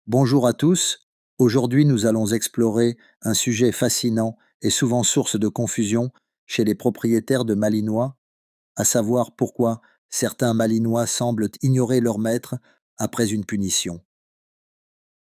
Bonjour à tous. Aujourd'hui, nous allons explorer un sujet fascinant et souvent source de confusion chez les propriétaires de Malinois, à savoir pourquoi certains Malinois semblent ignorer leur maître après une punition.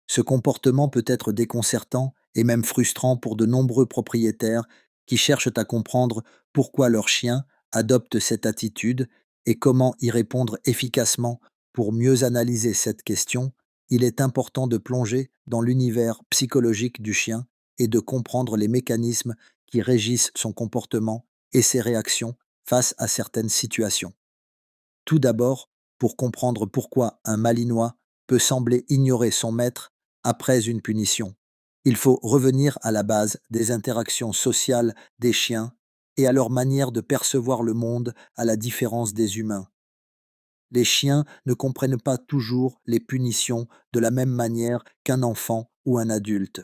Ce comportement peut être déconcertant et même frustrant pour de nombreux propriétaires qui cherchent à comprendre pourquoi leur chien adopte cette attitude et comment y répondre efficacement. Pour mieux analyser cette question, il est important de plonger dans l'univers psychologique du chien et de comprendre les mécanismes qui régissent son comportement et ses réactions face à certaines situations. Tout d'abord, pour comprendre pourquoi un Malinois peut sembler ignorer son maître après une punition, il faut revenir à la base des interactions sociales des chiens et à leur manière de percevoir le monde à la différence des humains. Les chiens ne comprennent pas toujours les punitions de la même manière qu'un enfant ou un adulte.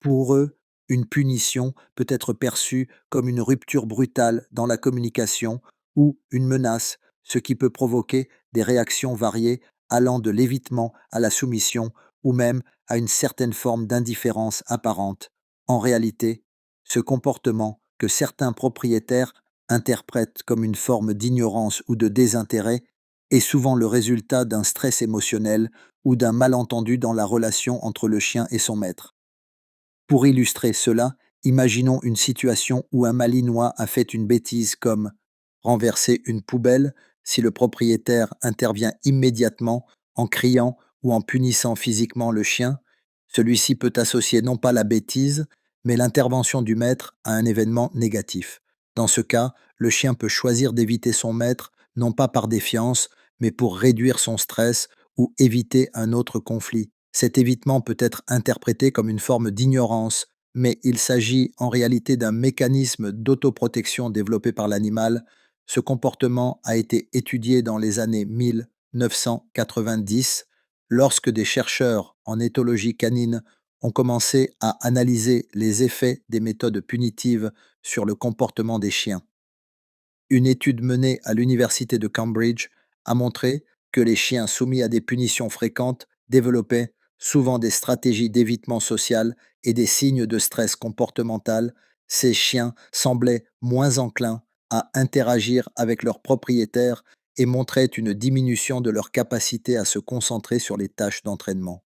Pour eux, une punition peut être perçue comme une rupture brutale dans la communication ou une menace, ce qui peut provoquer des réactions variées allant de l'évitement à la soumission ou même à une certaine forme d'indifférence apparente. En réalité, ce comportement que certains propriétaires interprètent comme une forme d'ignorance ou de désintérêt est souvent le résultat d'un stress émotionnel ou d'un malentendu dans la relation entre le chien et son maître. Pour illustrer cela, imaginons une situation où un Malinois a fait une bêtise comme renverser une poubelle. Si le propriétaire intervient immédiatement en criant ou en punissant physiquement le chien, celui-ci peut associer non pas la bêtise, mais l'intervention du maître à un événement négatif. Dans ce cas, le chien peut choisir d'éviter son maître, non pas par défiance, mais pour réduire son stress ou éviter un autre conflit. Cet évitement peut être interprété comme une forme d'ignorance, mais il s'agit en réalité d'un mécanisme d'autoprotection développé par l'animal. Ce comportement a été étudié dans les années 1990, lorsque des chercheurs en éthologie canine ont commencé à analyser les effets des méthodes punitives sur le comportement des chiens. Une étude menée à l'université de Cambridge a montré que les chiens soumis à des punitions fréquentes développaient souvent des stratégies d'évitement social et des signes de stress comportemental. Ces chiens semblaient moins enclins à interagir avec leurs propriétaires et montraient une diminution de leur capacité à se concentrer sur les tâches d'entraînement.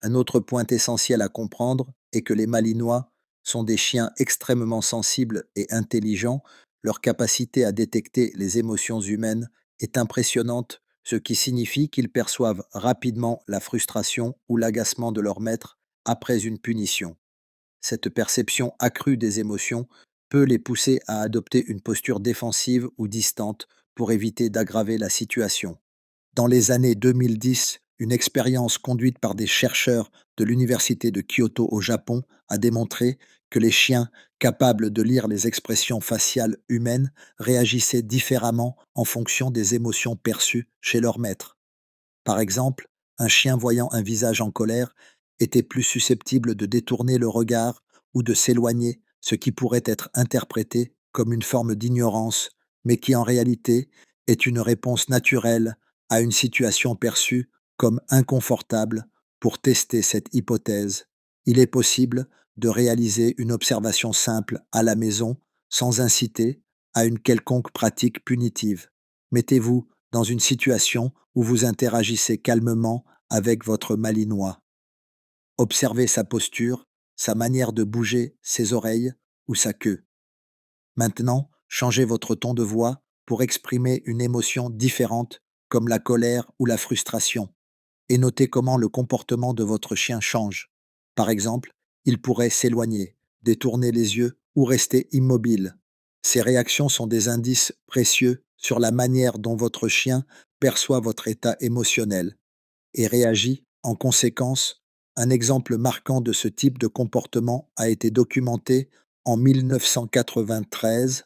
Un autre point essentiel à comprendre est que les Malinois sont des chiens extrêmement sensibles et intelligents. Leur capacité à détecter les émotions humaines est impressionnante, ce qui signifie qu'ils perçoivent rapidement la frustration ou l'agacement de leur maître après une punition. Cette perception accrue des émotions peut les pousser à adopter une posture défensive ou distante pour éviter d'aggraver la situation. Dans les années 2010, une expérience conduite par des chercheurs de l'université de Kyoto au Japon a démontré que les chiens capables de lire les expressions faciales humaines réagissaient différemment en fonction des émotions perçues chez leur maître. Par exemple, un chien voyant un visage en colère était plus susceptible de détourner le regard ou de s'éloigner, ce qui pourrait être interprété comme une forme d'ignorance, mais qui en réalité est une réponse naturelle à une situation perçue comme inconfortable. Pour tester cette hypothèse, il est possible de réaliser une observation simple à la maison sans inciter à une quelconque pratique punitive. Mettez-vous dans une situation où vous interagissez calmement avec votre Malinois. Observez sa posture, sa manière de bouger ses oreilles ou sa queue. Maintenant, changez votre ton de voix pour exprimer une émotion différente, comme la colère ou la frustration, et notez comment le comportement de votre chien change. Par exemple, il pourrait s'éloigner, détourner les yeux ou rester immobile. Ces réactions sont des indices précieux sur la manière dont votre chien perçoit votre état émotionnel et réagit en conséquence. Un exemple marquant de ce type de comportement a été documenté en 1993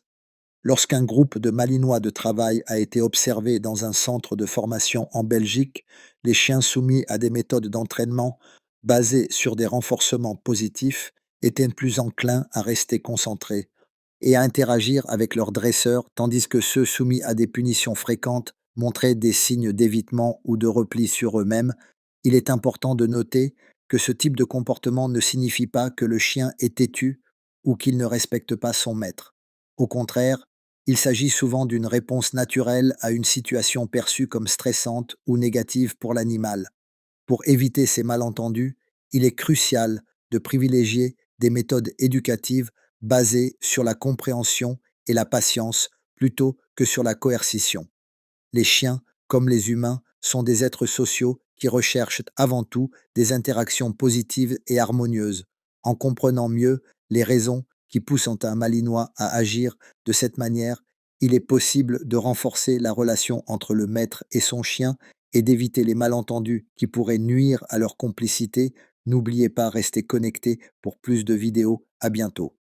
lorsqu'un groupe de Malinois de travail a été observé dans un centre de formation en Belgique. Les chiens soumis à des méthodes d'entraînement basées sur des renforcements positifs étaient plus enclins à rester concentrés et à interagir avec leurs dresseurs, tandis que ceux soumis à des punitions fréquentes montraient des signes d'évitement ou de repli sur eux-mêmes. Il est important de noter que ce type de comportement ne signifie pas que le chien est têtu ou qu'il ne respecte pas son maître. Au contraire, il s'agit souvent d'une réponse naturelle à une situation perçue comme stressante ou négative pour l'animal. Pour éviter ces malentendus, il est crucial de privilégier des méthodes éducatives basées sur la compréhension et la patience plutôt que sur la coercition. Les chiens, comme les humains, sont des êtres sociaux qui recherchent avant tout des interactions positives et harmonieuses. En comprenant mieux les raisons qui poussent un malinois à agir de cette manière, il est possible de renforcer la relation entre le maître et son chien et d'éviter les malentendus qui pourraient nuire à leur complicité. N'oubliez pas, rester connecté pour plus de vidéos. À bientôt.